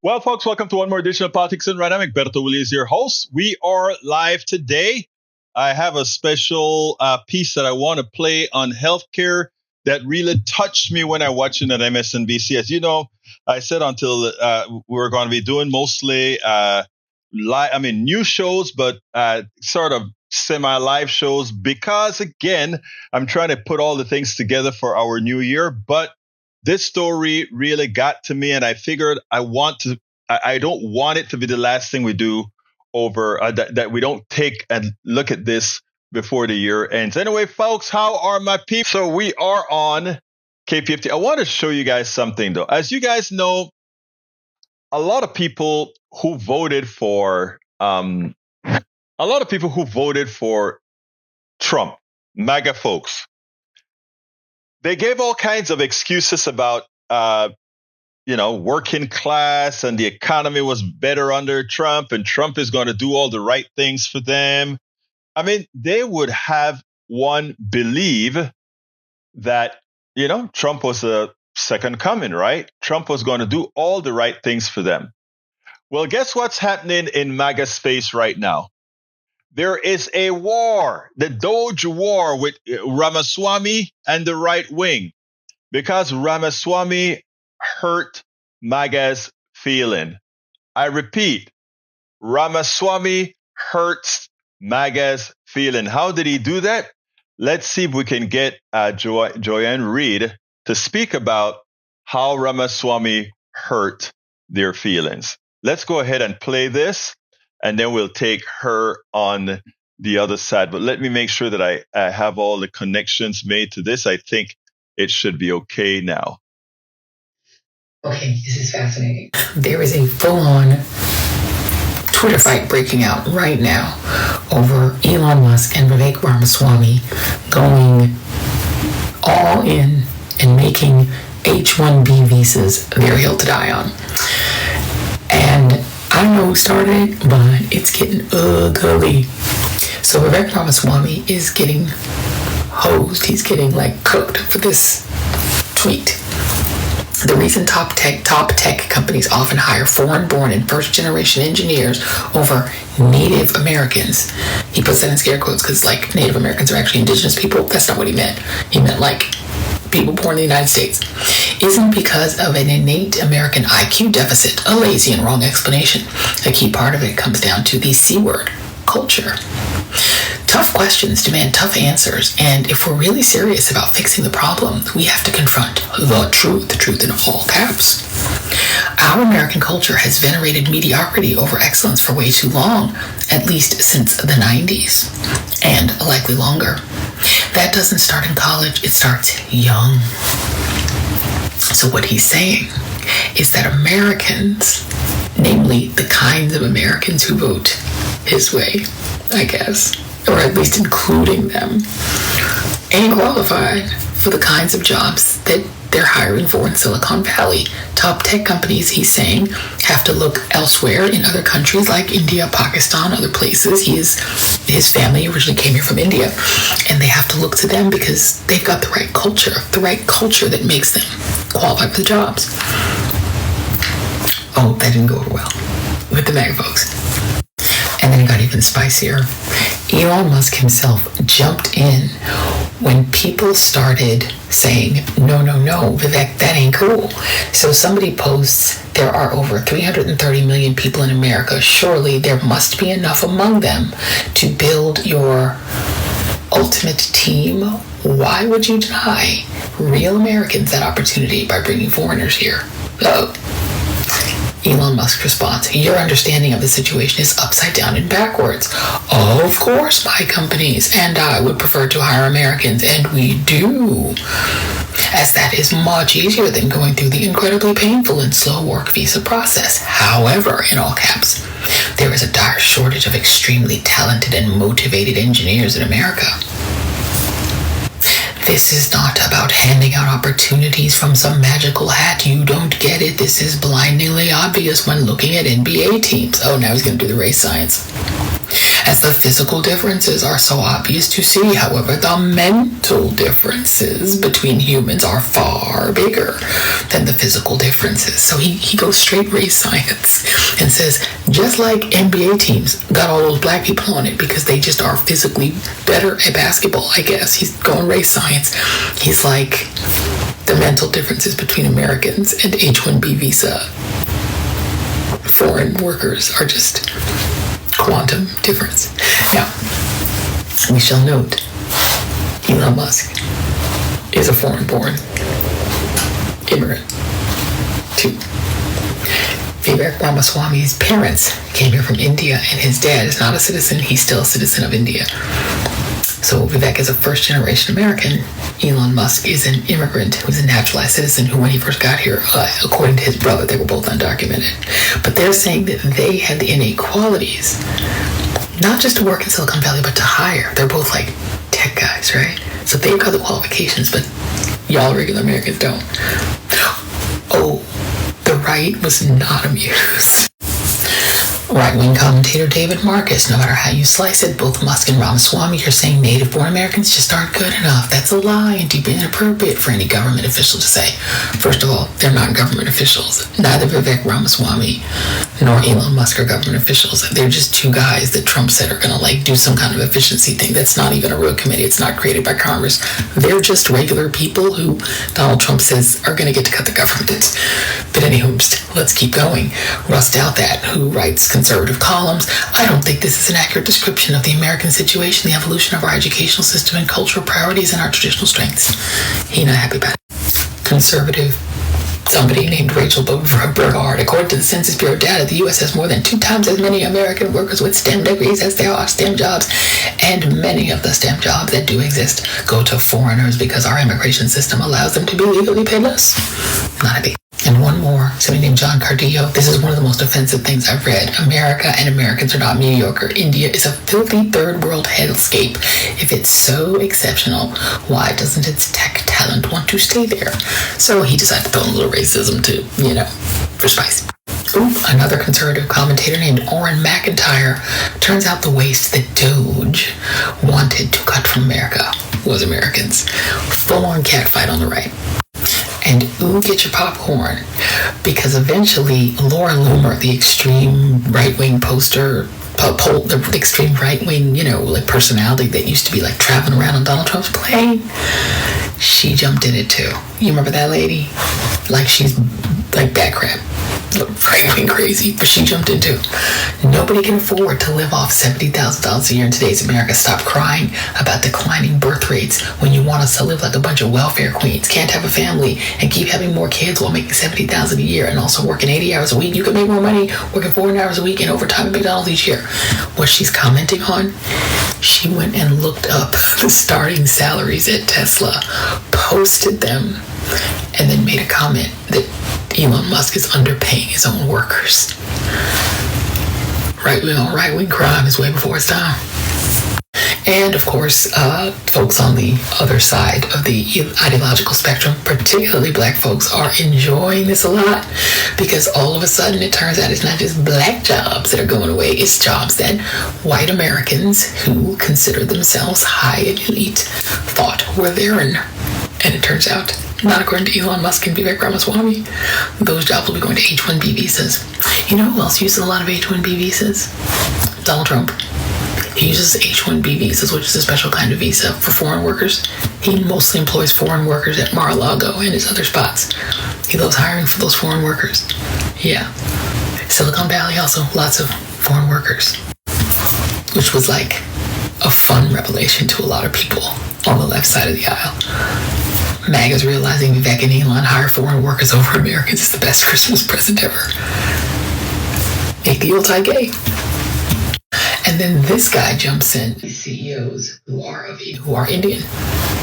Well, folks, welcome to one more edition of Politics and Random. Egberto, Willies, your host. We are live today. I have a special piece that I want to play on healthcare that really touched me when I watched it at MSNBC. As you know, I said until we're going to be doing mostly news shows, but sort of semi-live shows because, again, I'm trying to put all the things together for our new year. But this story really got to me, and I figured I don't want it to be the last thing we do over that we don't take and look at this before the year ends. Anyway, folks, how are my people? So we are on K50. I want to show you guys something, though. As you guys know, a lot of people who voted for Trump, MAGA folks, they gave all kinds of excuses about, working class and the economy was better under Trump and Trump is going to do all the right things for them. I mean, they would have one believe that, Trump was a second coming, right? Trump was going to do all the right things for them. Well, guess what's happening in MAGA space right now? There is a war, the Doge war with Ramaswamy and the right wing, because Ramaswamy hurt MAGA's feeling. I repeat, Ramaswamy hurts MAGA's feeling. How did he do that? Let's see if we can get Joanne Reed to speak about how Ramaswamy hurt their feelings. Let's go ahead and play this, and then we'll take her on the other side. But let me make sure that I have all the connections made to this. I think it should be okay now. Okay, this is fascinating. There is a full-on Twitter fight breaking out right now over Elon Musk and Vivek Ramaswamy going all in and making H-1B visas their hill to die on. And I don't know who started it, but it's getting ugly. So Vivek Ramaswamy is getting hosed. He's getting cooked for this tweet. The reason top tech companies often hire foreign-born and first-generation engineers over Native Americans. He puts that in scare quotes because Native Americans are actually indigenous people. That's not what he meant. He meant people born in the United States. Isn't because of an innate American IQ deficit, a lazy and wrong explanation. A key part of it comes down to the C word, culture. Tough questions demand tough answers, and if we're really serious about fixing the problem, we have to confront the truth in all caps. Our American culture has venerated mediocrity over excellence for way too long, at least since the 90s, and likely longer. That doesn't start in college, it starts young. So what he's saying is that Americans, namely the kinds of Americans who vote his way, I guess, or at least including them, ain't qualified for the kinds of jobs that they're hiring for in Silicon Valley. Top tech companies, he's saying, have to look elsewhere in other countries like India, Pakistan, other places. His family originally came here from India, and they have to look to them because they've got the right culture that makes them qualified for the jobs. Oh, that didn't go over well with the MAGA folks. And then it got even spicier. Elon Musk himself jumped in when people started saying, no, Vivek, that ain't cool. So somebody posts, there are over 330 million people in America. Surely there must be enough among them to build your ultimate team. Why would you deny real Americans that opportunity by bringing foreigners here? Elon Musk's response, your understanding of the situation is upside down and backwards. Of course, my companies and I would prefer to hire Americans, and we do, as that is much easier than going through the incredibly painful and slow work visa process. However, in all caps, there is a dire shortage of extremely talented and motivated engineers in America. This is not about handing out opportunities from some magical hat. You don't get it. This is blindingly obvious when looking at NBA teams. Oh, now he's going to do the race science. as the physical differences are so obvious to see. However, the mental differences between humans are far bigger than the physical differences. So he goes straight race science and says, just like NBA teams got all those black people on it because they just are physically better at basketball, I guess. He's going race science. He's like, the mental differences between Americans and H-1B visa foreign workers are just quantum difference. Now, we shall note, Elon Musk is a foreign-born immigrant, too. Vivek Ramaswamy's parents came here from India, and his dad is not a citizen. He's still a citizen of India. So Vivek is a first-generation American. Elon Musk is an immigrant who's a naturalized citizen who, when he first got here, according to his brother, they were both undocumented. But they're saying that they had the innate qualities, not just to work in Silicon Valley, but to hire. They're both like tech guys, right? So they've got the qualifications, but y'all regular Americans don't. Oh, the right was not amused. Right-wing commentator David Marcus, no matter how you slice it, both Musk and Ramaswamy are saying native-born Americans just aren't good enough. That's a lie and deeply inappropriate for any government official to say. First of all, they're not government officials. Neither Vivek Ramaswamy nor Elon Musk are government officials. They're just two guys that Trump said are going to do some kind of efficiency thing. That's not even a real committee. It's not created by Congress. They're just regular people who Donald Trump says are going to get to cut the government. But anywho, let's keep going. Russ Douthat, who writes conservative columns, I don't think this is an accurate description of the American situation, the evolution of our educational system and cultural priorities and our traditional strengths. He not happy about it. Conservative somebody named Rachel Burghardt. According to the Census Bureau data, the U.S. has more than 2 times as many American workers with STEM degrees as there are STEM jobs, and many of the STEM jobs that do exist go to foreigners because our immigration system allows them to be legally paid less. Not happy. And one more, somebody named John Cardillo. This is one of the most offensive things I've read. America and Americans are not mediocre. India is a filthy third world hellscape. If it's so exceptional, why doesn't its tech talent want to stay there? So he decided to throw in a little racism to, for spice. Ooh, another conservative commentator named Orrin McIntyre. Turns out the waste that Doge wanted to cut from America was Americans. Full-on catfight on the right. And get your popcorn, because eventually Laura Loomer, the extreme right-wing the extreme right-wing, personality that used to be traveling around on Donald Trump's plane, she jumped in it too. You remember that lady? She's bad crap. Right-wing crazy, but she jumped into. Nobody can afford to live off $70,000 a year in today's America. Stop crying about declining birth rates when you want us to live like a bunch of welfare queens. Can't have a family and keep having more kids while making $70,000 a year and also working 80 hours a week. You can make more money working 400 hours a week and overtime at McDonald's each year. What she's commenting on, she went and looked up the starting salaries at Tesla, posted them, and then made a comment that Elon Musk is underpaying his own workers. Right-wing crime is way before its time. And, of course, folks on the other side of the ideological spectrum, particularly black folks, are enjoying this a lot because all of a sudden it turns out it's not just black jobs that are going away, it's jobs that white Americans who consider themselves high and elite thought were theirs. And it turns out, not according to Elon Musk and Vivek Ramaswamy, those jobs will be going to H-1B visas. You know who else uses a lot of H-1B visas? Donald Trump. He uses H-1B visas, which is a special kind of visa for foreign workers. He mostly employs foreign workers at Mar-a-Lago and his other spots. He loves hiring for those foreign workers. Yeah. Silicon Valley also, lots of foreign workers. Which was a fun revelation to a lot of people on the left side of the aisle. MAGA's realizing Vivek and Elon hire foreign workers over Americans is the best Christmas present ever. Make the Yuletide gay. And then this guy jumps in. CEOs who are Indian.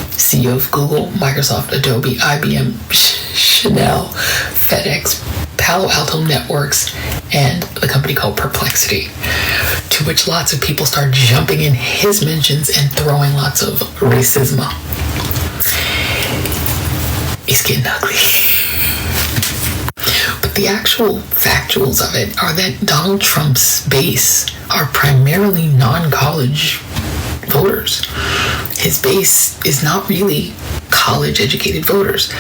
CEO of Google, Microsoft, Adobe, IBM, Chanel, FedEx, Palo Alto Networks, and the company called Perplexity. To which lots of people start jumping in his mentions and throwing lots of racism. It's getting ugly. But The actual factuals of it are that Donald Trump's base are primarily non-college voters. His base is not really college-educated voters.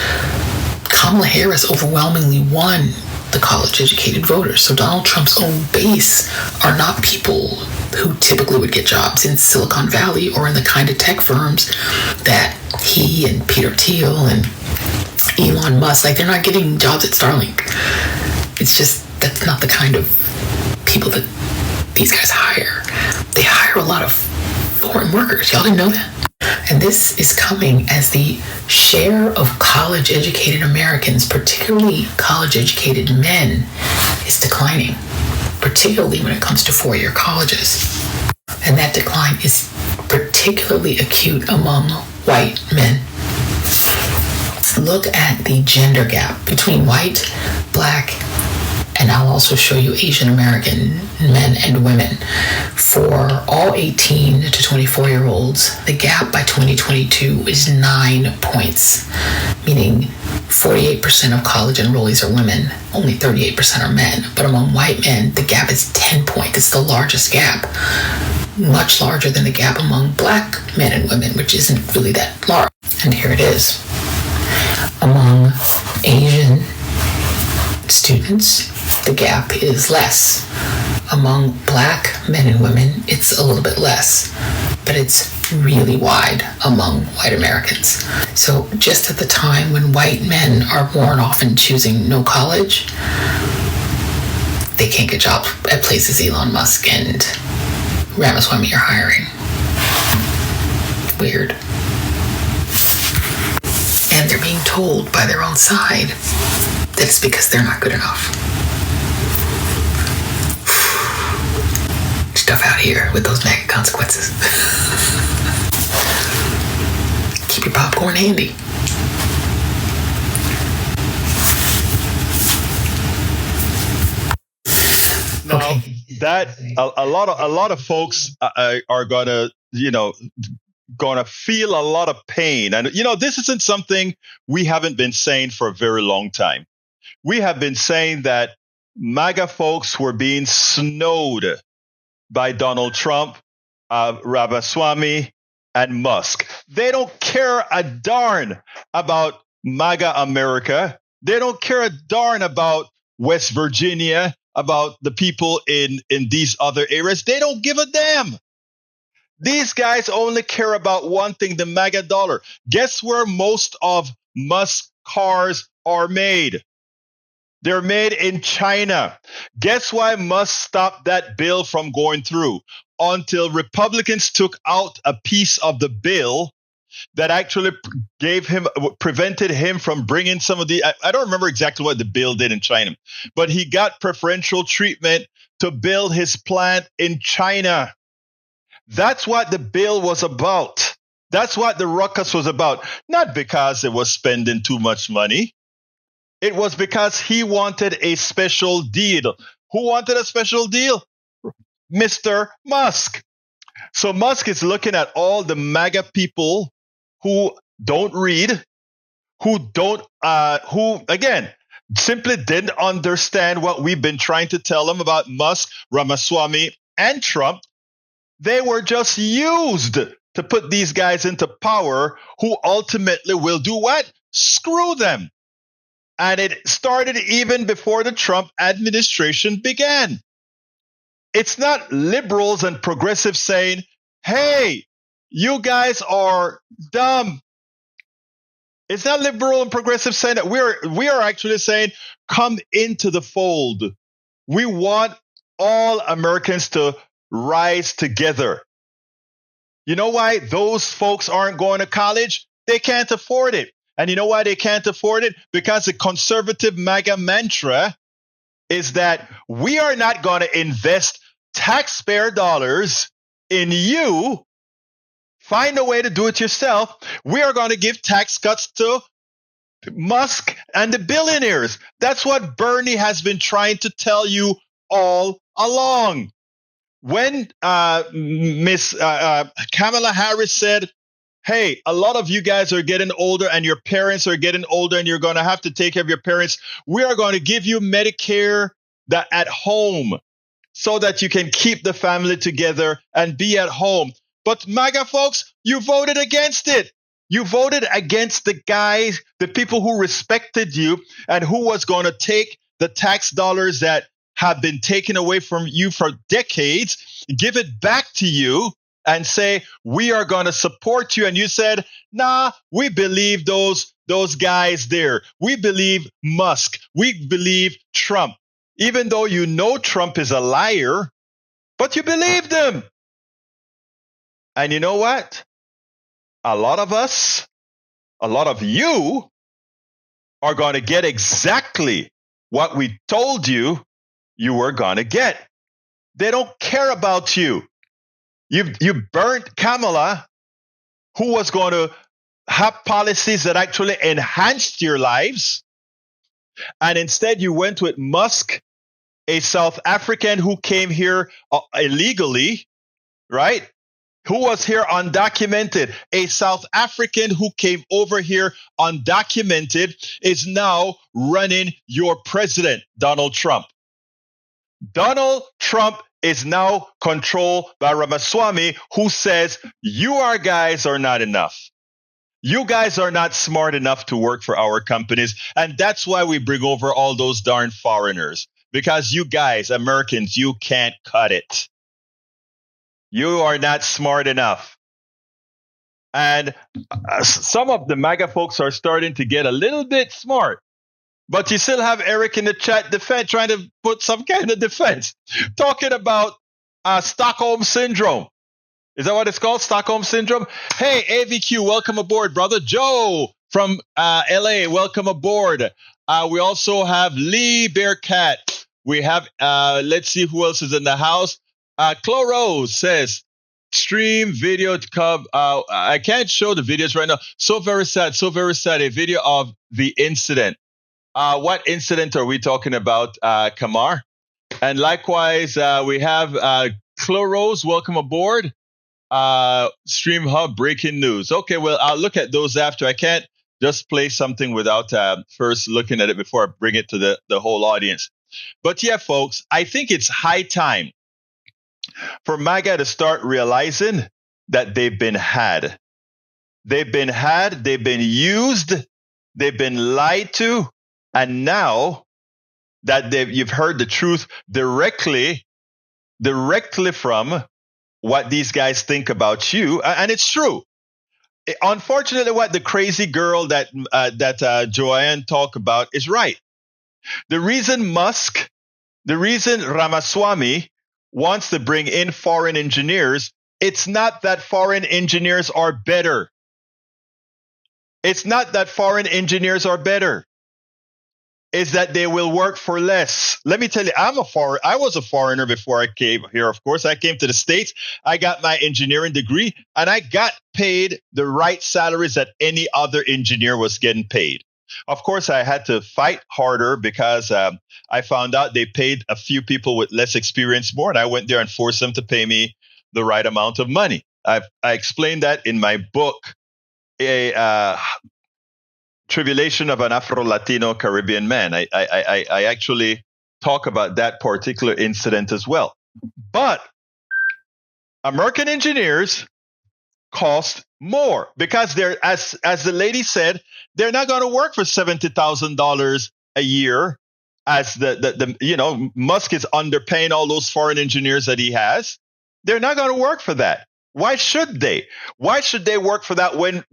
Kamala Harris overwhelmingly won the college-educated voters. So Donald Trump's own base are not people who typically would get jobs in Silicon Valley or in the kind of tech firms that he and Peter Thiel and Elon Musk, like, they're not getting jobs at Starlink. It's just, that's not the kind of people that these guys hire. They hire a lot of foreign workers. Y'all didn't know that? And this is coming as the share of college-educated Americans, particularly college-educated men, is declining, particularly when it comes to four-year colleges. And that decline is particularly acute among white men. Look at the gender gap between white, black, and I'll also show you Asian American men and women. For all 18 to 24-year-olds, the gap by 2022 is 9 points, meaning 48% of college enrollees are women, only 38% are men. But among white men, the gap is 10 points. It's the largest gap, much larger than the gap among black men and women, which isn't really that large. And here it is. Among Asian students, the gap is less. Among black men and women, it's a little bit less, but it's really wide among white Americans. So just at the time when white men are more often choosing no college, they can't get jobs at places Elon Musk and Ramaswamy are hiring. Weird. And they're being told by their own side that it's because they're not good enough. Stuff out here with those mega consequences. Keep your popcorn handy. Now, that a lot of folks are gonna feel a lot of pain, and this isn't something we haven't been saying for a very long time. We have been saying that MAGA folks were being snowed by Donald Trump, Ramaswamy, and Musk. They don't care a darn about MAGA America. They don't care a darn about West Virginia, about the people in these other areas. They don't give a damn. These guys only care about one thing, the MAGA dollar. Guess where most of Musk's cars are made? They're made in China. Guess why Musk stopped that bill from going through? Until Republicans took out a piece of the bill that actually prevented him from bringing some of the, I don't remember exactly what the bill did in China, but he got preferential treatment to build his plant in China. That's what the bill was about. That's what the ruckus was about. Not because it was spending too much money. It was because he wanted a special deal. Who wanted a special deal? Mr. Musk. So Musk is looking at all the MAGA people who don't read, who again, simply didn't understand what we've been trying to tell them about Musk, Ramaswamy, and Trump. They were just used to put these guys into power who ultimately will do what? Screw them. And it started even before the Trump administration began. It's not liberals and progressives saying, hey, you guys are dumb. It's not liberal and progressive saying that. We are actually saying, come into the fold. We want all Americans to rise together. You know why those folks aren't going to college? They can't afford it. And you know why they can't afford it? Because the conservative MAGA mantra is that we are not going to invest taxpayer dollars in you. Find a way to do it yourself. We are going to give tax cuts to Musk and the billionaires. That's what Bernie has been trying to tell you all along. When Miss Kamala Harris said, hey, a lot of you guys are getting older and your parents are getting older and you're going to have to take care of your parents. We are going to give you Medicare that at home so that you can keep the family together and be at home. But MAGA folks, you voted against it. You voted against the guys, the people who respected you and who was going to take the tax dollars that have been taken away from you for decades, give it back to you and say, we are going to support you. And you said, nah, we believe those guys there. We believe Musk. We believe Trump. Even though you know Trump is a liar, but you believed him. And you know what? A lot of us, a lot of you are going to get exactly what we told you you were going to get. They don't care about you. You burnt Kamala, who was going to have policies that actually enhanced your lives. And instead you went with Musk, a South African who came here illegally, right? Who was here undocumented. A South African who came over here undocumented is now running your president, Donald Trump. Donald Trump is now controlled by Ramaswamy, who says, you guys are not enough. You guys are not smart enough to work for our companies. And that's why we bring over all those darn foreigners. Because you guys, Americans, you can't cut it. You are not smart enough. And some of the MAGA folks are starting to get a little bit smart. But you still have Eric in the chat defense trying to put some kind of defense. Talking about Stockholm Syndrome. Is that what it's called? Stockholm Syndrome? Hey, AVQ, welcome aboard, brother. Joe from LA, welcome aboard. We also have Lee Bearcat. We have, let's see who else is in the house. Cloro says, stream video to come. I can't show the videos right now. So very sad, so very sad. A video of the incident. What incident are we talking about, Kamar? And likewise, we have Cloros, welcome aboard. Stream Hub, breaking news. Okay, well, I'll look at those after. I can't just play something without first looking at it before I bring it to the whole audience. But yeah, folks, I think it's high time for MAGA to start realizing that they've been had. They've been had, they've been used, they've been lied to, and now that you've heard the truth directly from what these guys think about you, and it's true. Unfortunately, what the crazy girl that Joanne talked about is right. The reason Ramaswamy wants to bring in foreign engineers, it's not that foreign engineers are better. It's not that foreign engineers are better. It's that they will work for less. Let me tell you, I was a foreigner before I came here. Of course, I came to the States. I got my engineering degree, and I got paid the right salaries that any other engineer was getting paid. Of course, I had to fight harder because I found out they paid a few people with less experience more, and I went there and forced them to pay me the right amount of money. I explained that in my book, Tribulation of an Afro-Latino Caribbean Man. I actually talk about that particular incident as well. But American engineers cost more because they're, as the lady said, they're not going to work for $70,000 a year. As Musk is underpaying all those foreign engineers that he has. They're not going to work for that. Why should they? Why should they work for that when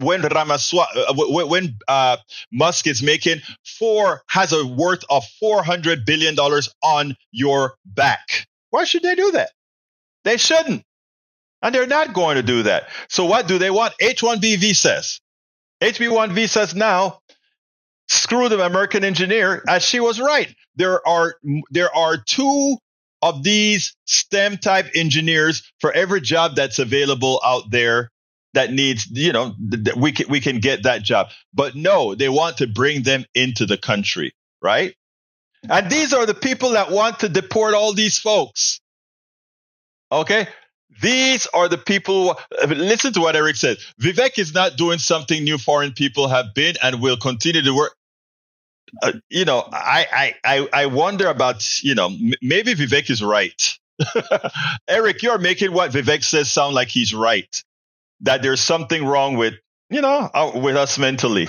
Musk is has a worth of $400 billion on your back? Why should they do that? They shouldn't. And they're not going to do that. So what do they want? H-1B visas. HB1 visas now. Screw the American engineer, as she was right. There are two of these STEM type engineers for every job that's available out there that needs, we can get that job. But no, they want to bring them into the country, right? And these are the people that want to deport all these folks. Okay? These are the people. Listen to what Eric said. Vivek is not doing something new foreign people have been and will continue to work. I wonder about, maybe Vivek is right. Eric, you're making what Vivek says sound like he's right. That there's something wrong with, with us mentally.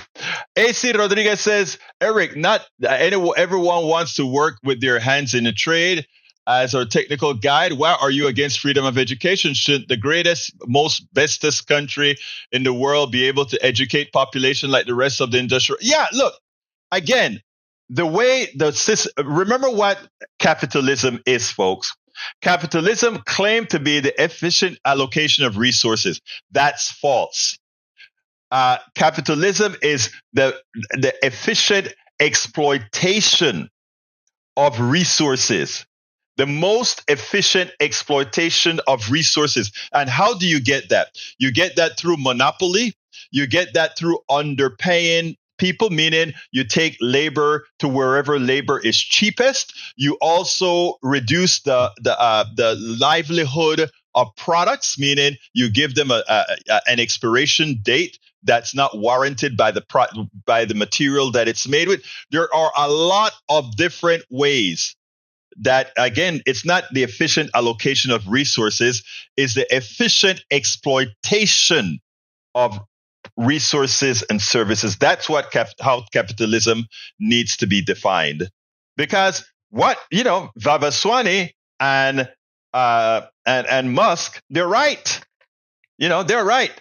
AC Rodriguez says, Eric, not everyone wants to work with their hands in a trade. As our technical guide, why are you against freedom of education? Should the greatest, most bestest country in the world be able to educate population like the rest of the industrial? Yeah, look, again, the way remember what capitalism is, folks. Capitalism claimed to be the efficient allocation of resources. That's false. Capitalism is the efficient exploitation of resources. The most efficient exploitation of resources. And how do you get that? You get that through monopoly. You get that through underpaying people, meaning you take labor to wherever labor is cheapest. You also reduce the livelihood of products, meaning you give them an expiration date that's not warranted by the material that it's made with. There are a lot of different ways that, again, it's not the efficient allocation of resources, it's the efficient exploitation of resources and services. That's how capitalism needs to be defined. Because Vavaswamy and Musk, they're right. They're right.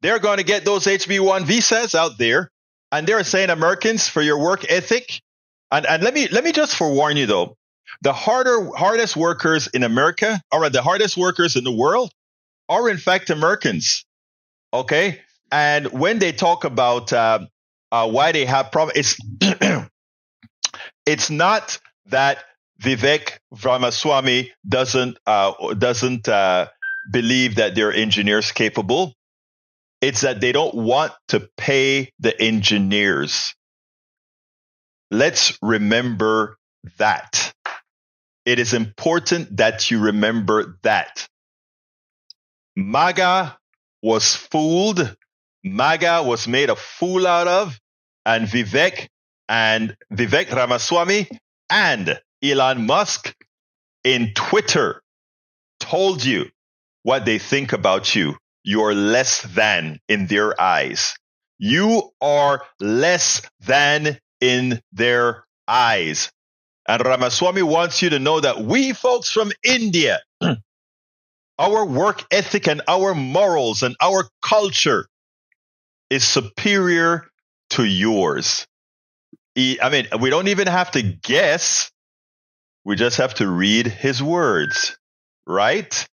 They're going to get those HB1 visas out there, and they're saying, Americans, for your work ethic. And let me just forewarn you though. The hardest workers in America, or the hardest workers in the world, are in fact Americans. Okay, and when they talk about why they have problems, it's not that Vivek Ramaswamy doesn't believe that they're engineers capable. It's that they don't want to pay the engineers. Let's remember that. It is important that you remember that. MAGA was fooled. MAGA was made a fool out of. And Vivek Ramaswamy and Elon Musk in Twitter told you what they think about you. You're less than in their eyes. You are less than in their eyes. And Ramaswamy wants you to know that we folks from India, our work ethic and our morals and our culture is superior to yours. I mean, we don't even have to guess. We just have to read his words, right?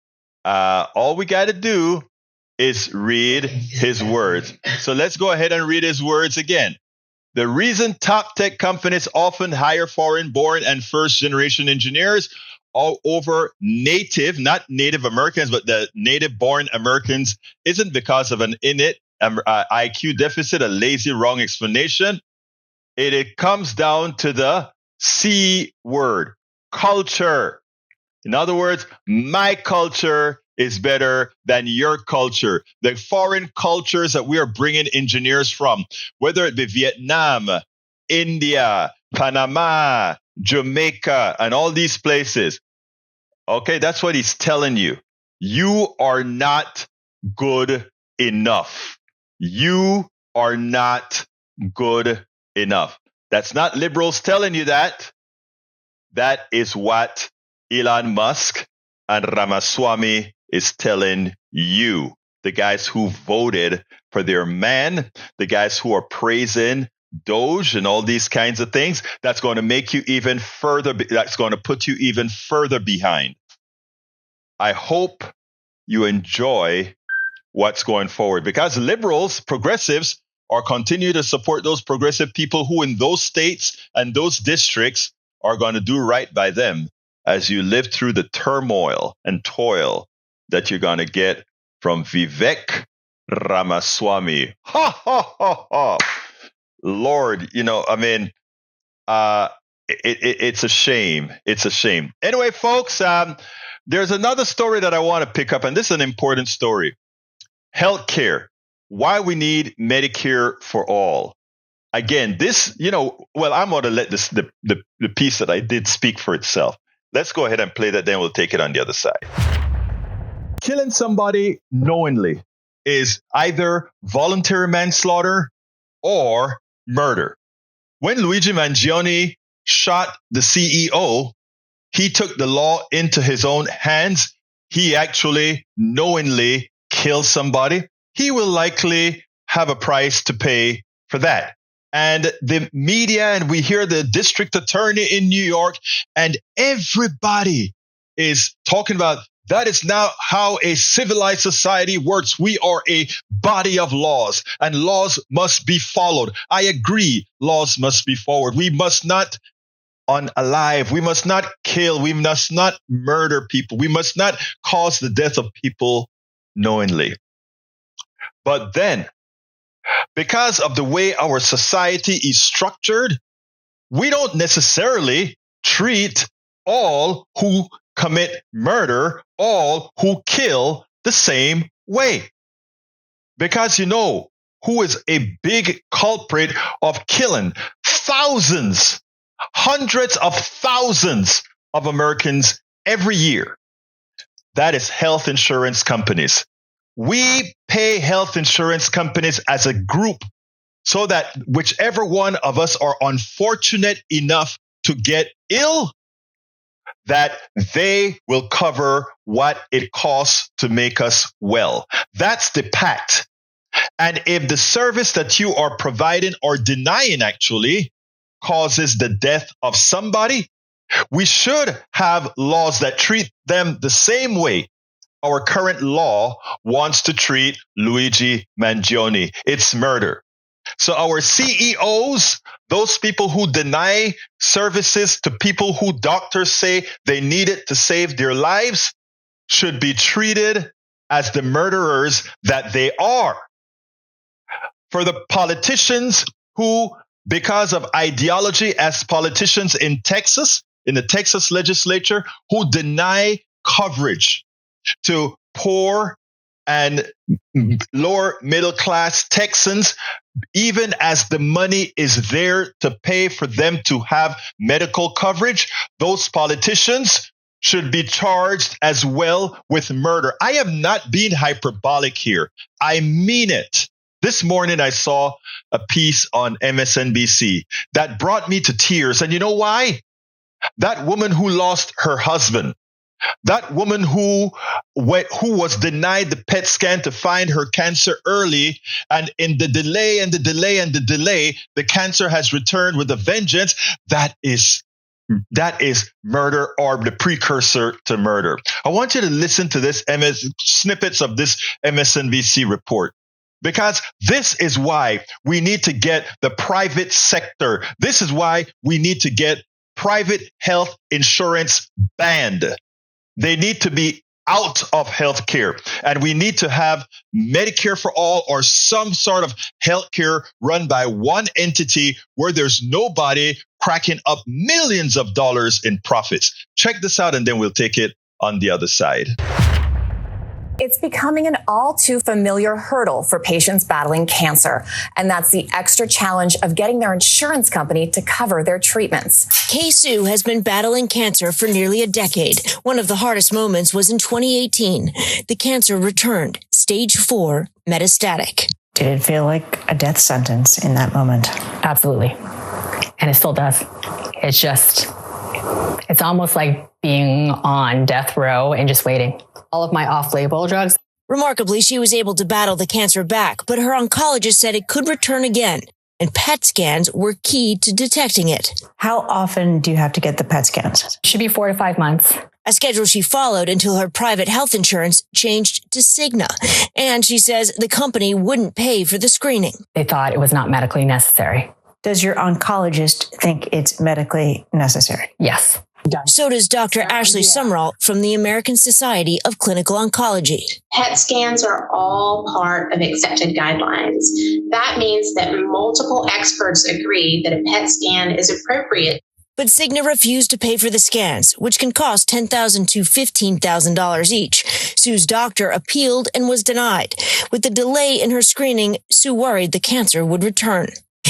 All we got to do is read his words. So let's go ahead and read his words again. The reason top tech companies often hire foreign-born and first-generation engineers over not Native Americans, but the native-born Americans isn't because of an innate IQ deficit, a lazy, wrong explanation. It comes down to the C word, culture. In other words, my culture is better than your culture. The foreign cultures that we are bringing engineers from, whether it be Vietnam, India, Panama, Jamaica, and all these places. Okay, that's what he's telling you. You are not good enough. You are not good enough. That's not liberals telling you that. That is what Elon Musk and Ramaswamy is telling you, the guys who voted for their man, the guys who are praising Doge and all these kinds of things. That's going to make you even further. That's going to put you even further behind. I hope you enjoy what's going forward, because liberals, progressives, are continue to support those progressive people who in those states and those districts are going to do right by them as you live through the turmoil and toil that you're going to get from Vivek Ramaswamy. Ha, ha, ha, ha. Lord, it's a shame. It's a shame. Anyway, folks, there's another story that I want to pick up, and this is an important story. Healthcare. Why we need Medicare for all. Again, this, I'm going to let the piece that I did speak for itself. Let's go ahead and play that, then we'll take it on the other side. Killing somebody knowingly is either voluntary manslaughter or murder. When Luigi Mangione shot the CEO, he took the law into his own hands. He actually knowingly killed somebody. He will likely have a price to pay for that. And the media, and we hear the district attorney in New York, and everybody is talking about that is now how a civilized society works. We are a body of laws, and laws must be followed. I agree, laws must be followed. We must not unalive. We must not kill. We must not murder people. We must not cause the death of people knowingly. But then, because of the way our society is structured, we don't necessarily treat all who commit murder, all who kill, the same way. Because who is a big culprit of killing thousands, hundreds of thousands of Americans every year? That is health insurance companies. We pay health insurance companies as a group so that whichever one of us are unfortunate enough to get ill, that they will cover what it costs to make us well. That's the pact. And if the service that you are providing or denying actually causes the death of somebody, we should have laws that treat them the same way our current law wants to treat Luigi Mangione. It's murder. So our CEOs, those people who deny services to people who doctors say they need it to save their lives, should be treated as the murderers that they are. For the politicians who, because of ideology, as politicians in Texas, in the Texas legislature, who deny coverage to poor and lower middle class Texans, even as the money is there to pay for them to have medical coverage, those politicians should be charged as well with murder. I am not being hyperbolic here. I mean it. This morning I saw a piece on MSNBC that brought me to tears. And you know why? That woman who lost her husband, that woman who was denied the PET scan to find her cancer early, and in the delay and the delay and the delay, the cancer has returned with a vengeance. That is murder, or the precursor to murder. I want you to listen to this snippets of this MSNBC report, because this is why we need to get the private sector. This is why we need to get private health insurance banned. They need to be out of healthcare, and we need to have Medicare for all, or some sort of healthcare run by one entity where there's nobody cracking up millions of dollars in profits. Check this out, and then we'll take it on the other side. It's becoming an all too familiar hurdle for patients battling cancer, and that's the extra challenge of getting their insurance company to cover their treatments. Kay Sue has been battling cancer for nearly a decade. One of the hardest moments was in 2018. The cancer returned, stage 4, metastatic. Did it feel like a death sentence in that moment? Absolutely. And it still does. It's almost like being on death row and just waiting. All of my off-label drugs. Remarkably, she was able to battle the cancer back, but her oncologist said it could return again, and PET scans were key to detecting it. How often do you have to get the PET scans? Should be 4 to 5 months. A schedule she followed until her private health insurance changed to Cigna. And she says the company wouldn't pay for the screening. They thought it was not medically necessary. Does your oncologist think it's medically necessary? Yes. So does Dr. Ashley Sumrall from the American Society of Clinical Oncology. PET scans are all part of accepted guidelines. That means that multiple experts agree that a PET scan is appropriate. But Cigna refused to pay for the scans, which can cost $10,000 to $15,000 each. Sue's doctor appealed and was denied. With the delay in her screening, Sue worried the cancer would return.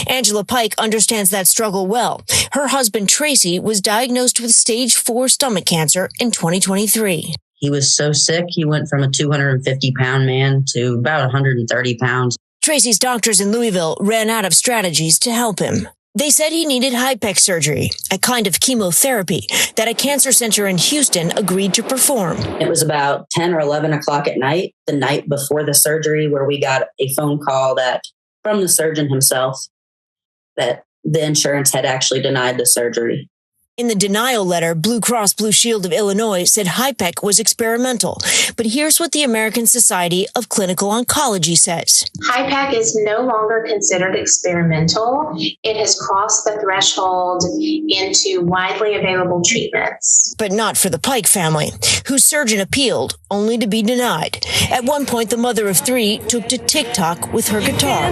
Angela Pike understands that struggle well. Her husband, Tracy, was diagnosed with stage 4 stomach cancer in 2023. He was so sick, he went from a 250-pound man to about 130 pounds. Tracy's doctors in Louisville ran out of strategies to help him. They said he needed HIPEC surgery, a kind of chemotherapy that a cancer center in Houston agreed to perform. It was about 10 or 11 o'clock at night, the night before the surgery, where we got a phone call from the surgeon himself that the insurance had actually denied the surgery. In the denial letter, Blue Cross Blue Shield of Illinois said HIPEC was experimental. But here's what the American Society of Clinical Oncology says. HIPEC is no longer considered experimental. It has crossed the threshold into widely available treatments. But not for the Pike family, whose surgeon appealed, only to be denied. At one point, the mother of 3 took to TikTok with her guitar,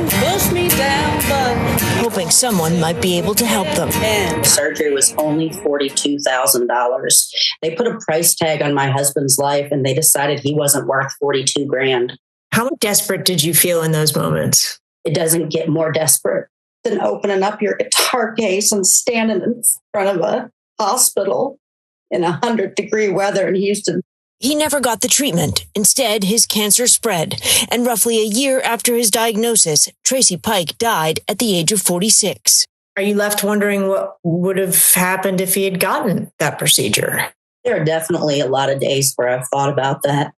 hoping someone might be able to help them. The surgery was only $42,000. They put a price tag on my husband's life, and they decided he wasn't worth $42,000. How desperate did you feel in those moments? It doesn't get more desperate than opening up your guitar case and standing in front of a hospital in 100-degree weather in Houston. He never got the treatment. Instead, his cancer spread. And roughly a year after his diagnosis, Tracy Pike died at the age of 46. Are you left wondering what would have happened if he had gotten that procedure? There are definitely a lot of days where I've thought about that.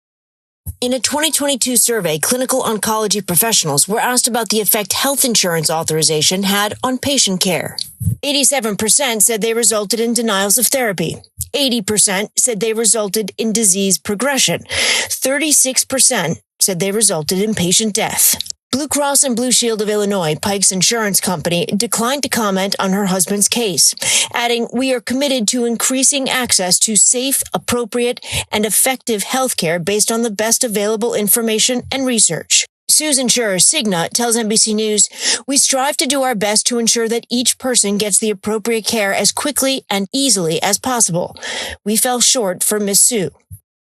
In a 2022 survey, clinical oncology professionals were asked about the effect health insurance authorization had on patient care. 87% said they resulted in denials of therapy. 80% said they resulted in disease progression. 36% said they resulted in patient death. Blue Cross and Blue Shield of Illinois, Pike's insurance company, declined to comment on her husband's case, adding, "We are committed to increasing access to safe, appropriate, and effective health care based on the best available information and research." Sue's insurer, Cigna, tells NBC News, "We strive to do our best to ensure that each person gets the appropriate care as quickly and easily as possible. We fell short for Miss Sue."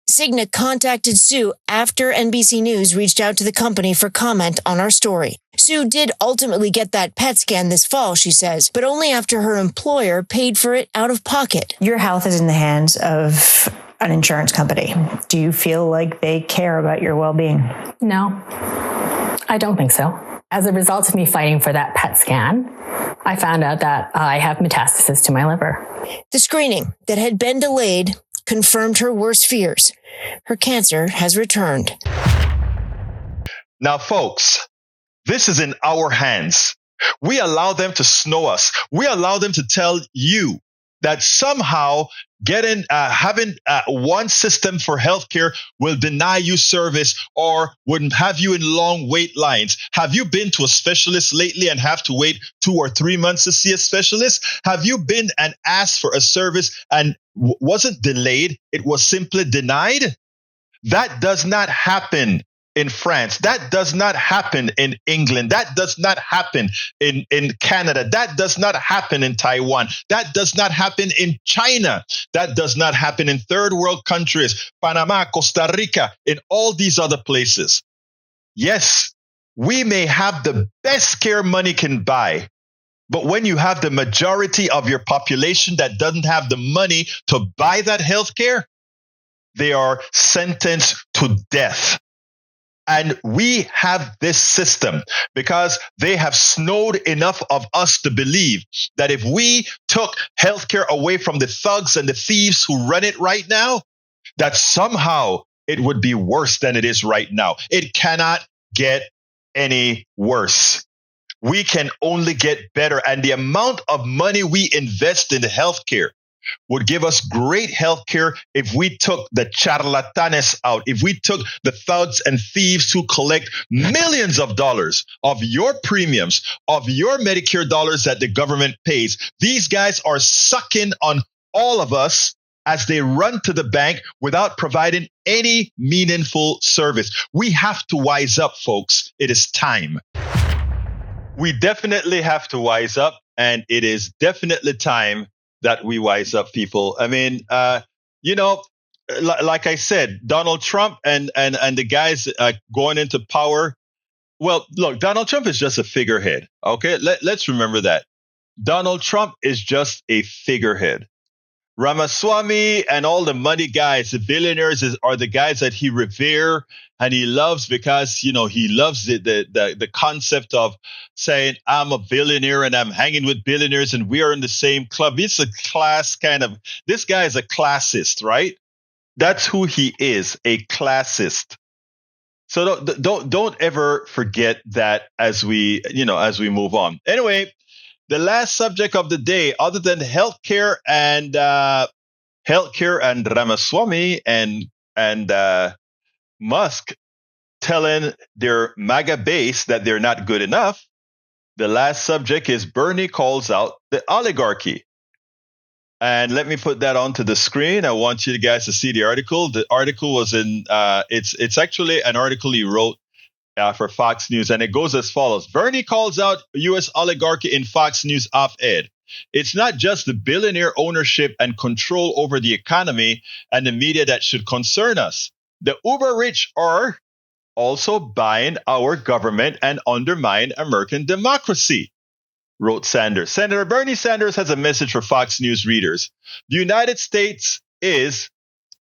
Cigna contacted Sue after NBC News reached out to the company for comment on our story. Sue did ultimately get that PET scan this fall, she says, but only after her employer paid for it out of pocket. Your health is in the hands of an insurance company. Do you feel like they care about your well-being? No, I don't think so. As a result of me fighting for that PET scan, I found out that I have metastasis to my liver. The screening that had been delayed confirmed her worst fears. Her cancer has returned. Now, folks, this is in our hands. We allow them to snow us. We allow them to tell you that somehow having one system for healthcare will deny you service or wouldn't have you in long wait lines. Have you been to a specialist lately and have to wait 2 or 3 months to see a specialist? Have you been and asked for a service and wasn't delayed? It was simply denied? That does not happen in France. That does not happen in England. That does not happen in Canada. That does not happen in Taiwan. That does not happen in China. That does not happen in third world countries, Panama, Costa Rica, in all these other places. Yes, we may have the best care money can buy, but when you have the majority of your population that doesn't have the money to buy that health care, they are sentenced to death. And we have this system because they have snowed enough of us to believe that if we took healthcare away from the thugs and the thieves who run it right now, that somehow it would be worse than it is right now. It cannot get any worse. We can only get better. And the amount of money we invest in healthcare would give us great healthcare if we took the charlatanes out, if we took the thugs and thieves who collect millions of dollars of your premiums, of your Medicare dollars that the government pays. These guys are sucking on all of us as they run to the bank without providing any meaningful service. We have to wise up, folks. It is time. We definitely have to wise up, and it is definitely time that we wise up, people. I mean, like I said, Donald Trump and the guys going into power. Well, look, Donald Trump is just a figurehead. Okay, let's remember that. Donald Trump is just a figurehead. Ramaswamy and all the money guys, the billionaires, are the guys that he revere and he loves because, he loves the concept of saying, I'm a billionaire and I'm hanging with billionaires and we are in the same club. It's a class this guy is a classist, right? That's who he is, a classist. So don't ever forget that as we move on. Anyway, the last subject of the day, other than healthcare and Ramaswamy and Musk telling their MAGA base that they're not good enough, the last subject is Bernie calls out the oligarchy. And let me put that onto the screen. I want you guys to see the article. The article was in it's actually an article he wrote for Fox News, and it goes as follows. Bernie calls out U.S. oligarchy in Fox News op-ed. It's not just the billionaire ownership and control over the economy and the media that should concern us. The uber rich are also buying our government and undermine American democracy, wrote Sanders. Senator Bernie Sanders has a message for Fox News readers. The United States is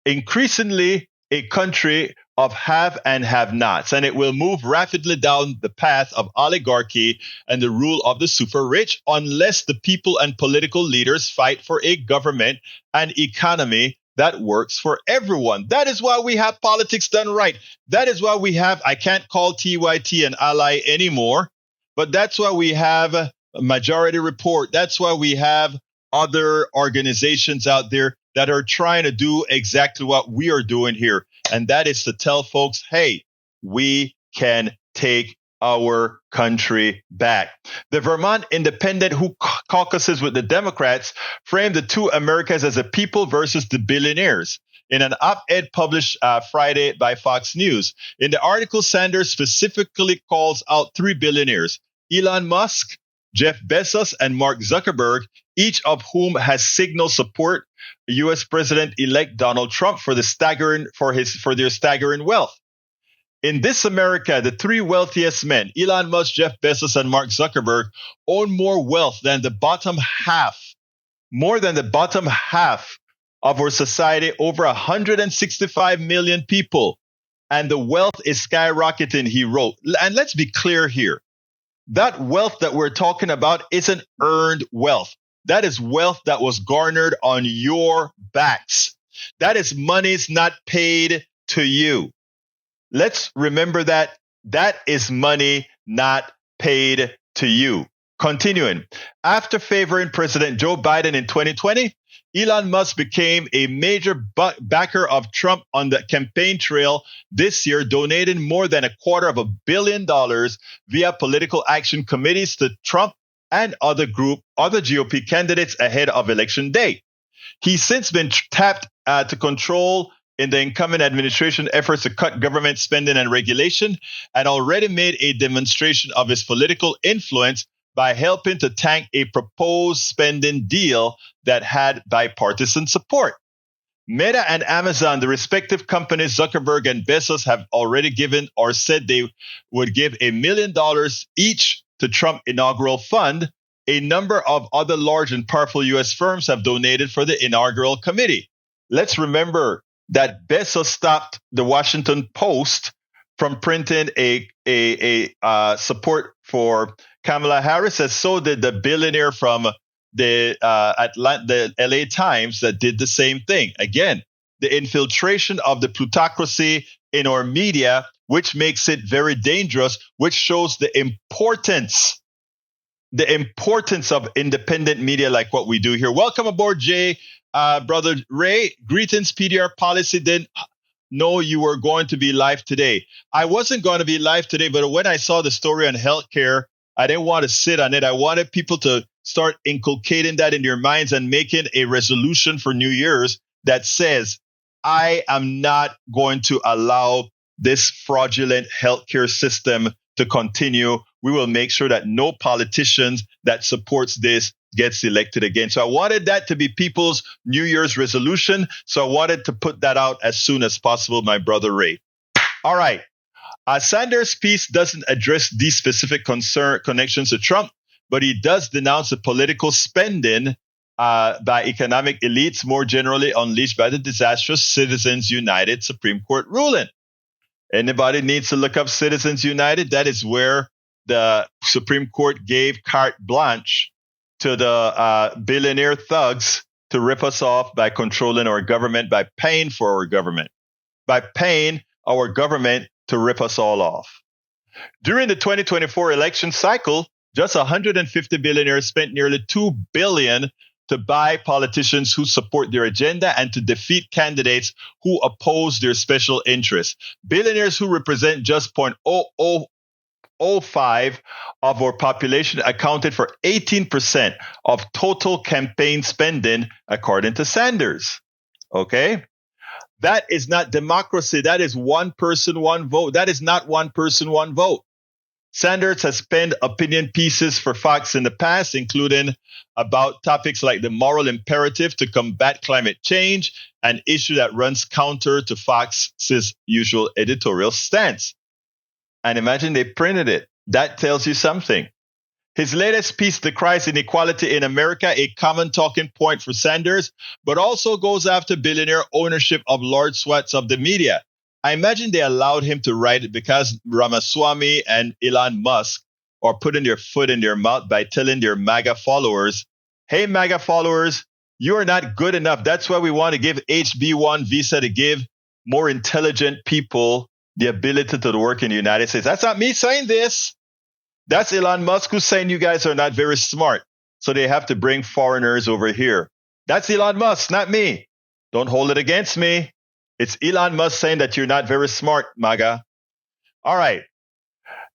increasingly a country of have and have-nots, and it will move rapidly down the path of oligarchy and the rule of the super rich unless the people and political leaders fight for a government and economy that works for everyone. That is why we have politics done right. That is why we have, I can't call TYT an ally anymore, but that's why we have a Majority Report. That's why we have other organizations out there that are trying to do exactly what we are doing here. And that is to tell folks, hey, we can take our country back. The Vermont Independent, who caucuses with the Democrats, framed the two Americas as a people versus the billionaires in an op-ed published Friday by Fox News. In the article, Sanders specifically calls out three billionaires, Elon Musk, Jeff Bezos, and Mark Zuckerberg, each of whom has signaled support U.S. President-elect Donald Trump for their staggering wealth. In this America, the three wealthiest men, Elon Musk, Jeff Bezos, and Mark Zuckerberg, own more wealth than the bottom half of our society, over 165 million people. And the wealth is skyrocketing, he wrote. And let's be clear here. That wealth that we're talking about isn't earned wealth. That is wealth that was garnered on your backs. That is monies not paid to you. Let's remember that is money not paid to you. Continuing, after favoring President Joe Biden in 2020, Elon Musk became a major backer of Trump on the campaign trail this year, donating more than $250 million via political action committees to Trump and other GOP candidates ahead of election day. He's since been tapped to control in the incoming administration efforts to cut government spending and regulation, and already made a demonstration of his political influence by helping to tank a proposed spending deal that had bipartisan support. Meta and Amazon, the respective companies Zuckerberg and Bezos, have already given or said they would give $1 million each to Trump inaugural fund. A number of other large and powerful U.S. firms have donated for the inaugural committee. Let's remember that Bezos stopped the Washington Post from printing a support for Kamala Harris, as so did the billionaire from the LA Times that did the same thing. Again, the infiltration of the plutocracy in our media, which makes it very dangerous, which shows the importance of independent media like what we do here. Welcome aboard, Jay. Brother Ray, greetings. PDR Policy didn't know you were going to be live today. I wasn't going to be live today, but when I saw the story on healthcare, I didn't want to sit on it. I wanted people to start inculcating that in their minds and making a resolution for New Year's that says, I am not going to allow this fraudulent healthcare system to continue. We will make sure that no politicians that supports this gets elected again. So I wanted that to be people's New Year's resolution. So I wanted to put that out as soon as possible, my brother Ray. All right. Sanders' piece doesn't address these specific connections to Trump, but he does denounce the political spending by economic elites more generally unleashed by the disastrous Citizens United Supreme Court ruling. Anybody needs to look up Citizens United? That is where the Supreme Court gave carte blanche to the billionaire thugs to rip us off by controlling our government, by paying for our government, by paying our government to rip us all off. During the 2024 election cycle, just 150 billionaires spent nearly $2 billion to buy politicians who support their agenda and to defeat candidates who oppose their special interests. Billionaires who represent just 0.0005 of our population accounted for 18% of total campaign spending, according to Sanders. Okay? That is not democracy. That is one person, one vote. That is not one person, one vote. Sanders has penned opinion pieces for Fox in the past, including about topics like the moral imperative to combat climate change, an issue that runs counter to Fox's usual editorial stance. And imagine they printed it. That tells you something. His latest piece decries inequality in America, a common talking point for Sanders, but also goes after billionaire ownership of large swaths of the media. I imagine they allowed him to write it because Ramaswamy and Elon Musk are putting their foot in their mouth by telling their MAGA followers, hey, MAGA followers, you are not good enough. That's why we want to give HB1 visa to give more intelligent people the ability to work in the United States. That's not me saying this. That's Elon Musk who's saying you guys are not very smart. So they have to bring foreigners over here. That's Elon Musk, not me. Don't hold it against me. It's Elon Musk saying that you're not very smart, MAGA. All right.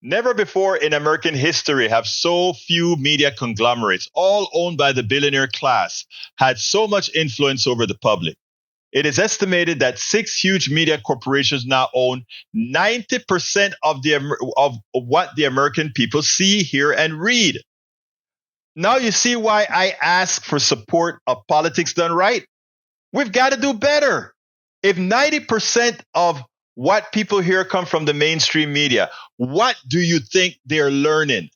Never before in American history have so few media conglomerates, all owned by the billionaire class, had so much influence over the public. It is estimated that 6 huge media corporations now own 90% of what the American people see, hear, and read. Now you see why I ask for support of politics done right. We've got to do better. If 90% of what people hear come from the mainstream media, what do you think they're learning?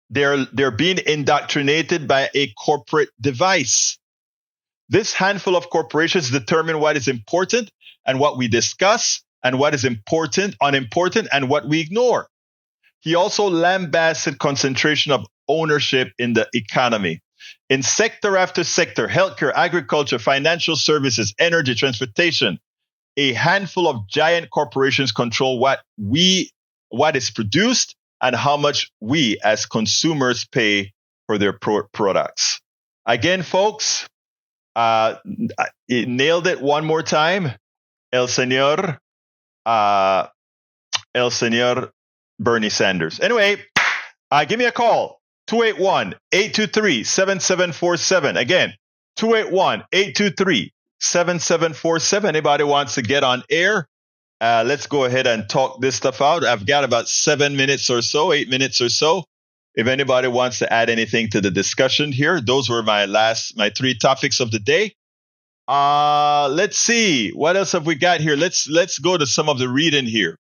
They're being indoctrinated by a corporate device. This handful of corporations determine what is important and what we discuss, and what is unimportant, and what we ignore. He also lambasted concentration of ownership in the economy. In sector after sector, healthcare, agriculture, financial services, energy, transportation, a handful of giant corporations control what is produced and how much we as consumers pay for their products. Again, folks, nailed it one more time. El Señor Bernie Sanders. Anyway, give me a call. 281-823-7747. Again, 281-823-7747. Anybody wants to get on air? Let's go ahead and talk this stuff out. I've got about 7 minutes or so, 8 minutes or so. If anybody wants to add anything to the discussion here, those were my 3 topics of the day. Let's see. What else have we got here? Let's go to some of the reading here.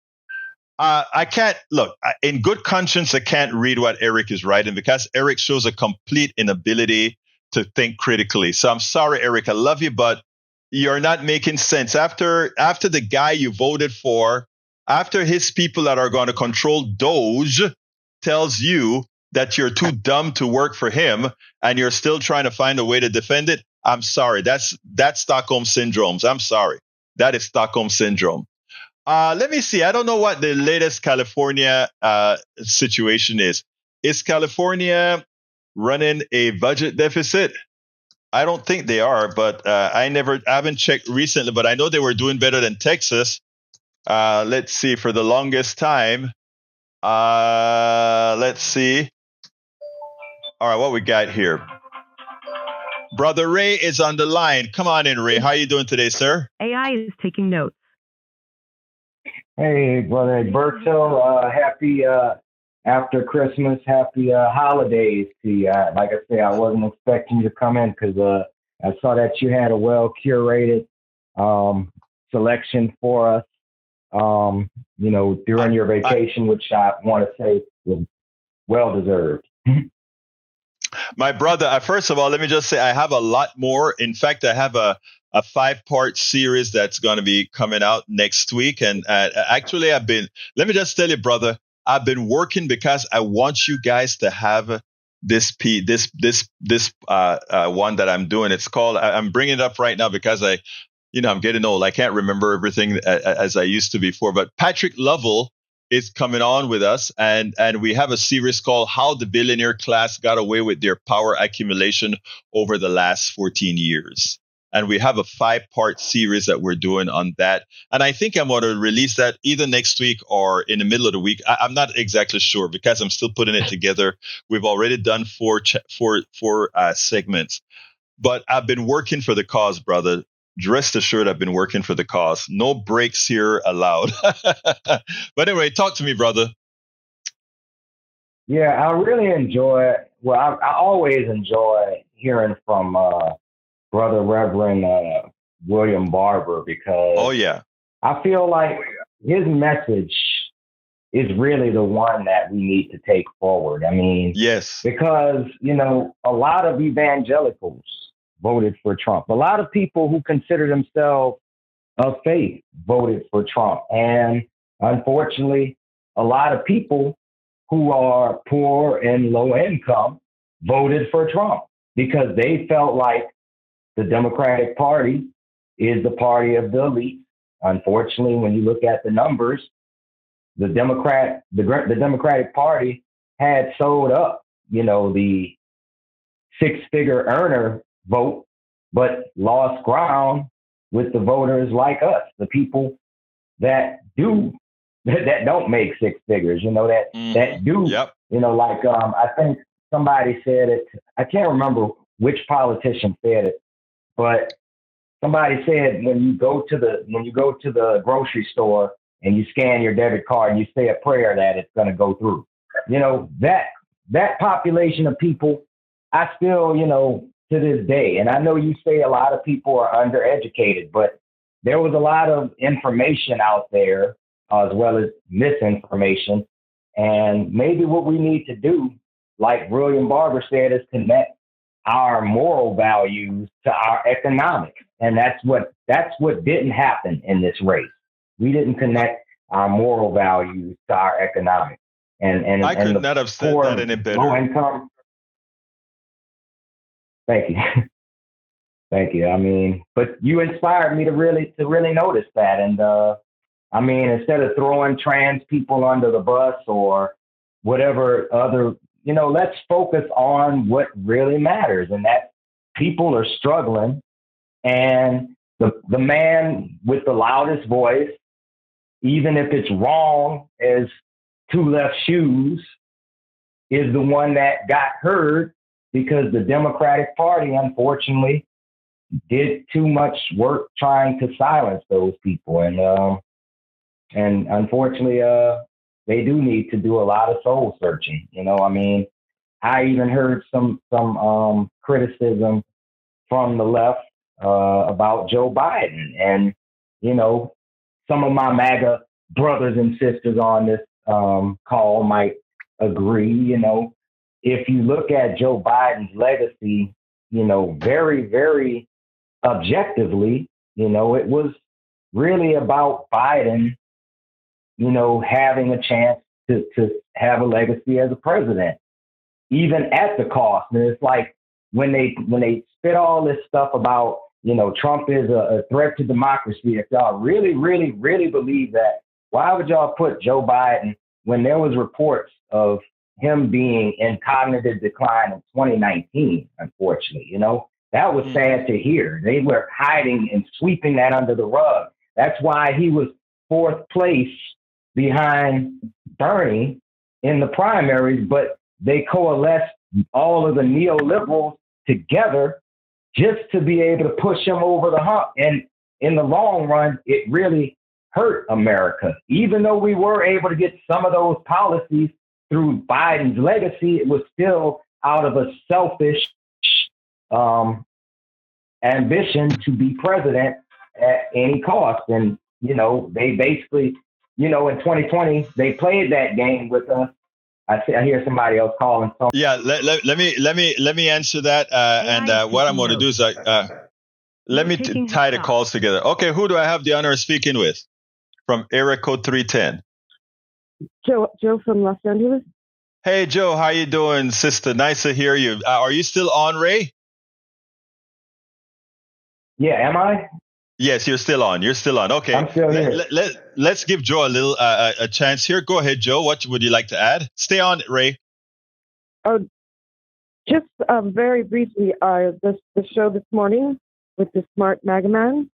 I can't look in good conscience. I can't read what Eric is writing because Eric shows a complete inability to think critically. So I'm sorry, Eric. I love you, but you're not making sense. After the guy you voted for, after his people that are going to control Doge tells you that you're too dumb to work for him and you're still trying to find a way to defend it. I'm sorry. That's Stockholm syndrome. I'm sorry. That is Stockholm syndrome. Let me see. I don't know what the latest California situation is. Is California running a budget deficit? I don't think they are, but I haven't checked recently, but I know they were doing better than Texas. Let's see. For the longest time, let's see. All right, what we got here? Brother Ray is on the line. Come on in, Ray. How are you doing today, sir? AI is taking notes. Hey, Brother Egberto. Happy after Christmas. Happy holidays to you. Like I say, I wasn't expecting you to come in because I saw that you had a well curated selection for us. During your vacation, which I want to say was well deserved. My brother, first of all, let me just say I have a lot more. In fact, I have a 5-part series that's going to be coming out next week. And actually, let me just tell you, brother, I've been working because I want you guys to have this one that I'm doing. It's called, I'm bringing it up right now because I'm getting old. I can't remember everything as I used to before. But Patrick Lovell is coming on with us, and we have a series called How the Billionaire Class Got Away with Their Power Accumulation Over the Last 14 Years. And we have a 5-part series that we're doing on that. And I think I'm going to release that either next week or in the middle of the week. I'm not exactly sure because I'm still putting it together. We've already done four segments. But I've been working for the cause, brother. Rest assured, I've been working for the cause. No breaks here allowed. But anyway, talk to me, brother. Yeah, I really enjoy. Well, I always enjoy hearing from Brother Reverend William Barber because I feel like his message is really the one that we need to take forward. I mean, yes, because a lot of evangelicals voted for Trump. A lot of people who consider themselves of faith voted for Trump. And unfortunately, a lot of people who are poor and low income voted for Trump because they felt like the Democratic Party is the party of the elite. Unfortunately, when you look at the numbers, the Democratic Party had sold up, the 6-figure earner vote, but lost ground with the voters like us, the people that don't make 6 figures, that do, yep. I think somebody said it. I can't remember which politician said it, but somebody said when you go to the grocery store and you scan your debit card and you say a prayer that it's going to go through, that population of people, I still, to this day. And I know you say a lot of people are undereducated, but there was a lot of information out there as well as misinformation. And maybe what we need to do, like William Barber said, is connect our moral values to our economics. And that's what didn't happen in this race. We didn't connect our moral values to our economics. And I could not have said that any better. Low income. Thank you. Thank you. I mean, but you inspired me to really notice that. And instead of throwing trans people under the bus or whatever other, let's focus on what really matters. And that people are struggling. And the man with the loudest voice, even if it's wrong as 2 left shoes, is the one that got heard. Because the Democratic Party, unfortunately, did too much work trying to silence those people. And unfortunately, they do need to do a lot of soul searching. I even heard some criticism from the left about Joe Biden. And, some of my MAGA brothers and sisters on this call might agree, if you look at Joe Biden's legacy, very, very objectively, it was really about Biden, having a chance to have a legacy as a president, even at the cost. And it's like when they spit all this stuff about, Trump is a threat to democracy, if y'all really, really, really believe that, why would y'all put Joe Biden when there was reports of him being in cognitive decline in 2019, unfortunately, that was sad to hear. They were hiding and sweeping that under the rug. That's why he was 4th place behind Bernie in the primaries, but they coalesced all of the neoliberals together just to be able to push him over the hump. And in the long run, it really hurt America. Even though we were able to get some of those policies through Biden's legacy, it was still out of a selfish ambition to be president at any cost. And, they basically, in 2020, they played that game with us. I hear somebody else calling. Yeah, let me answer that. And what I'm going to do is let me tie the calls together. Okay, who do I have the honor of speaking with? From area code 310. Joe from Los Angeles. Hey, Joe, how you doing, sister? Nice to hear you. Are you still on, Ray? Yeah, am I? Yes, you're still on. You're still on. Okay. I'm still here. Let's give Joe a little a chance here. Go ahead, Joe. What would you like to add? Stay on, Ray. Oh, just very briefly, the show this morning with the smart MAGA man.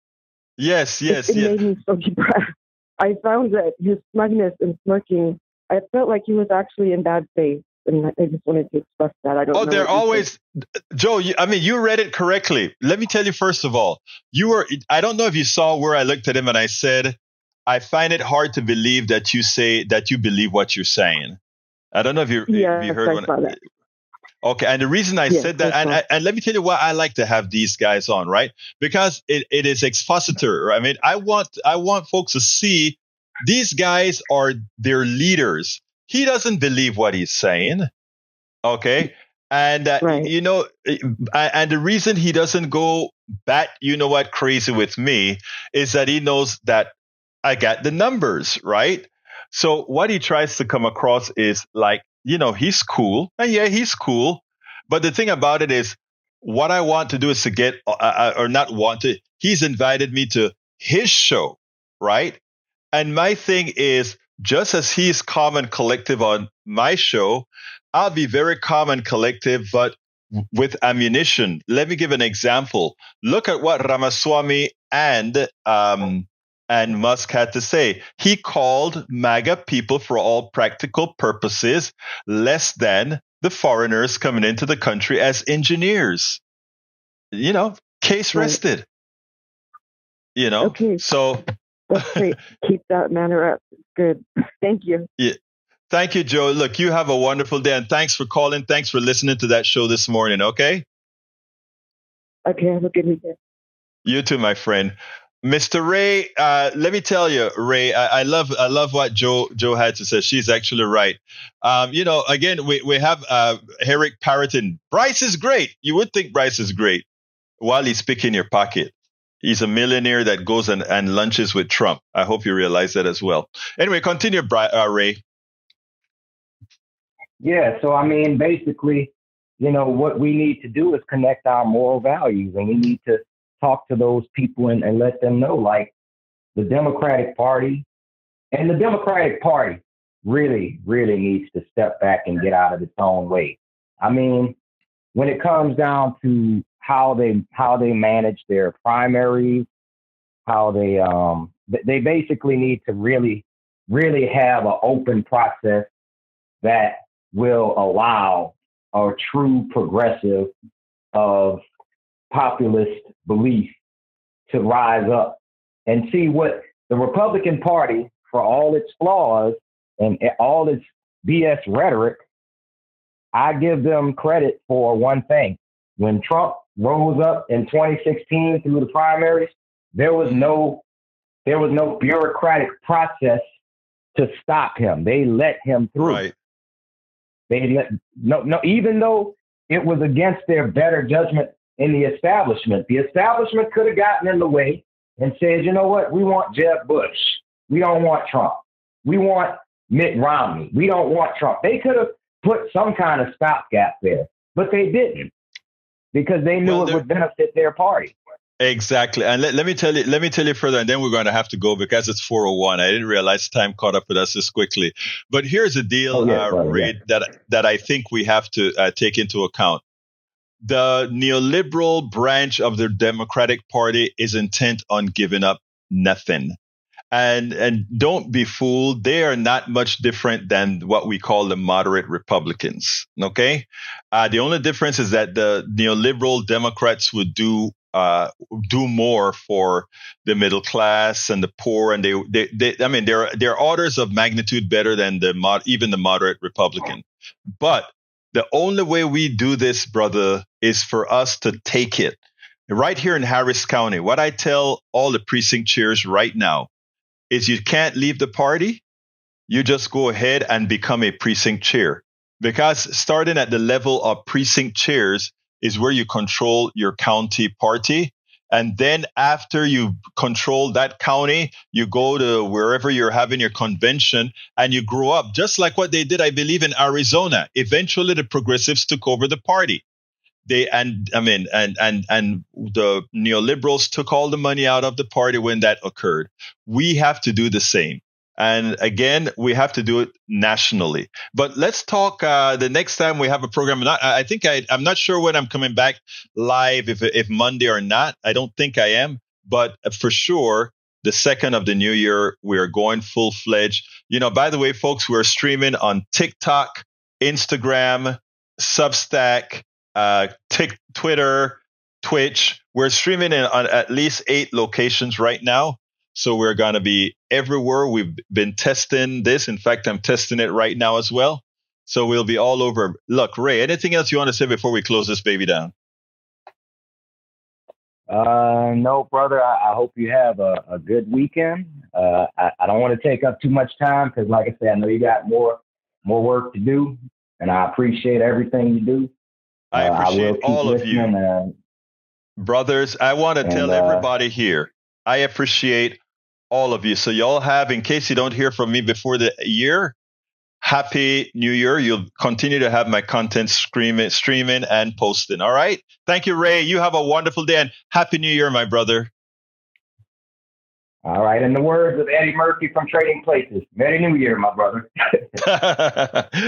Yes. It made me so depressed. I found that his smugness and smirking, I felt like he was actually in bad faith. And I just wanted to express that. I don't know. Oh, they're always, Joe, you read it correctly. Let me tell you, first of all, I don't know if you saw where I looked at him and I said, I find it hard to believe that you say that you believe what you're saying. I don't know if you heard that. Okay. And the reason I said that, and let me tell you why I like to have these guys on, right? Because it is expository. I mean, I want folks to see these guys are their leaders. He doesn't believe what he's saying. Okay. And, and the reason he doesn't go crazy with me is that he knows that I got the numbers, right? So what he tries to come across is like, he's cool. And yeah, he's cool. But the thing about it is what I want to do is to get, or not want to, he's invited me to his show, right? And my thing is, just as he's calm and collective on my show, I'll be very calm and collective, but with ammunition. Let me give an example. Look at what Ramaswamy and Musk had to say. He called MAGA people, for all practical purposes, less than the foreigners coming into the country as engineers. Case rested. Okay. So that's great. Keep that manner up. Good. Thank you. Yeah. Thank you, Joe. Look, you have a wonderful day, and thanks for calling. Thanks for listening to that show this morning, okay? Okay, have a good weekend. You too, my friend. Mr. Ray, let me tell you, Ray, I love what Joe had to say. She's actually right. Again, we have Eric Parrotin. Bryce is great. You would think Bryce is great while he's picking your pocket. He's a millionaire that goes and lunches with Trump. I hope you realize that as well. Anyway, continue, Ray. Yeah, so basically, what we need to do is connect our moral values, and we need to talk to those people and let them know, like the Democratic Party. And the Democratic Party really, really needs to step back and get out of its own way. When it comes down to how they manage their primaries, how they basically need to really, really have an open process that will allow a true progressive of populist belief to rise up and see what the Republican Party, for all its flaws and all its BS rhetoric, I give them credit for one thing. When Trump rose up in 2016 through the primaries, there was no bureaucratic process to stop him. They let him through. Right. Even though it was against their better judgment in the establishment could have gotten in the way and said, you know what, we want Jeb Bush. We don't want Trump. We want Mitt Romney. We don't want Trump. They could have put some kind of stopgap there, but they didn't, because they knew it would benefit their party. Exactly. And let me tell you further, and then we're going to have to go because it's 4:01. I didn't realize time caught up with us this quickly. But here's the deal, Ray, that I think we have to take into account. The neoliberal branch of the Democratic Party is intent on giving up nothing. And don't be fooled. They are not much different than what we call the moderate Republicans. Okay. The only difference is that the neoliberal Democrats would do do more for the middle class and the poor, and they're orders of magnitude better than even the moderate Republican. But the only way we do this, brother, is for us to take it. Right here in Harris County, what I tell all the precinct chairs right now is you can't leave the party. You just go ahead and become a precinct chair. Because starting at the level of precinct chairs is where you control your county party. And then after you control that county, you go to wherever you're having your convention and you grow up, just like what they did, I believe, in Arizona. Eventually, the progressives took over the party. The neoliberals took all the money out of the party when that occurred. We have to do the same. And again, we have to do it nationally. But let's talk the next time we have a program. I'm not sure when I'm coming back live, if Monday or not. I don't think I am. But for sure, the 2nd of the new year, we are going full-fledged. By the way, folks, we're streaming on TikTok, Instagram, Substack, Twitter, Twitch. We're streaming on at least 8 locations right now. So we're going to be everywhere. We've been testing this. In fact, I'm testing it right now as well. So we'll be all over. Look, Ray, anything else you want to say before we close this baby down? No, brother. I hope you have a good weekend. I don't want to take up too much time because, like I said, I know you got more work to do, and I appreciate everything you do. I appreciate all of you. Brothers, I want to tell everybody here, I appreciate all of you. So y'all have, in case you don't hear from me before the year, Happy New Year. You'll continue to have my content streaming and posting. All right. Thank you, Ray. You have a wonderful day and Happy New Year, my brother. All right. In the words of Eddie Murphy from Trading Places, Merry New Year, my brother.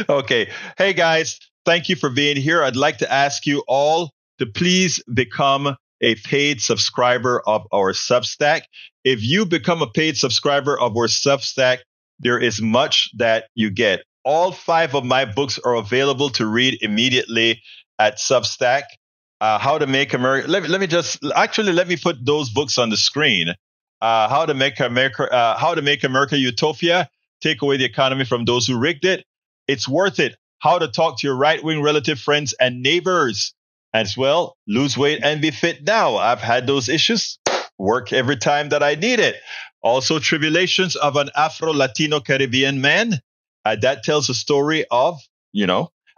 Okay. Hey, guys, thank you for being here. I'd like to ask you all to please become a paid subscriber of our Substack. If you become a paid subscriber of our Substack, there is much that you get. All 5 of my books are available to read immediately at Substack. How to Make America. Let me put those books on the screen. How to Make America Utopia. Take away the economy from those who rigged it. It's worth it. How to Talk to Your Right-Wing Relative Friends and Neighbors. As well, Lose Weight and Be Fit Now. I've had those issues. Work every time that I need it. Also, Tribulations of an Afro-Latino Caribbean Man. That tells a story of,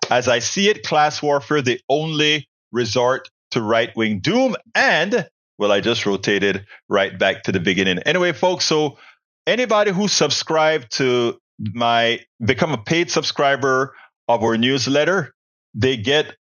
as I see it, class warfare, the only resort to right-wing doom. And, I just rotated right back to the beginning. Anyway, folks, so anybody who subscribed to become a paid subscriber of our newsletter, they get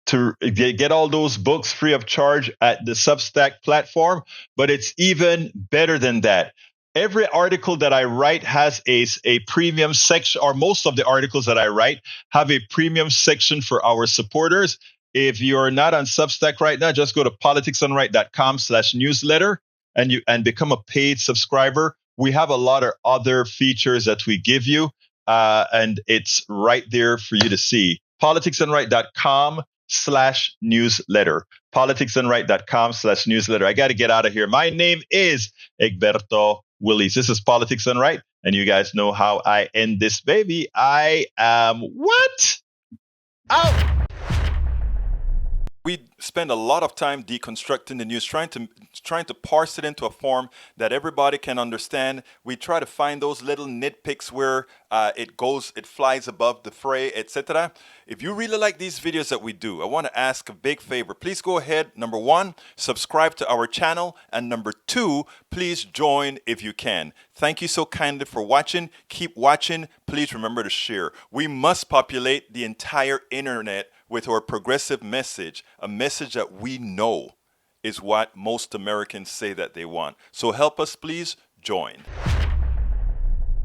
all those books free of charge at the Substack platform. But it's even better than that. Every article that I write has a premium section, or most of the articles that I write have a premium section for our supporters. If you're not on Substack right now, just go to politicsdoneright.com/newsletter and become a paid subscriber. We have a lot of other features that we give you, and it's right there for you to see. politicsdoneright.com/newsletter. politicsdoneright.com/newsletter. I got to get out of here. My name is Egberto Willies. This is Politics Done Right, and you guys know how I end this baby. I am out. We spend a lot of time deconstructing the news, trying to parse it into a form that everybody can understand. We try to find those little nitpicks where it flies above the fray, etc. If you really like these videos that we do, I want to ask a big favor. Please go ahead. Number 1, subscribe to our channel. And number 2, please join if you can. Thank you so kindly for watching. Keep watching. Please remember to share. We must populate the entire internet with our progressive message, a message that we know is what most Americans say that they want. So help us, please join.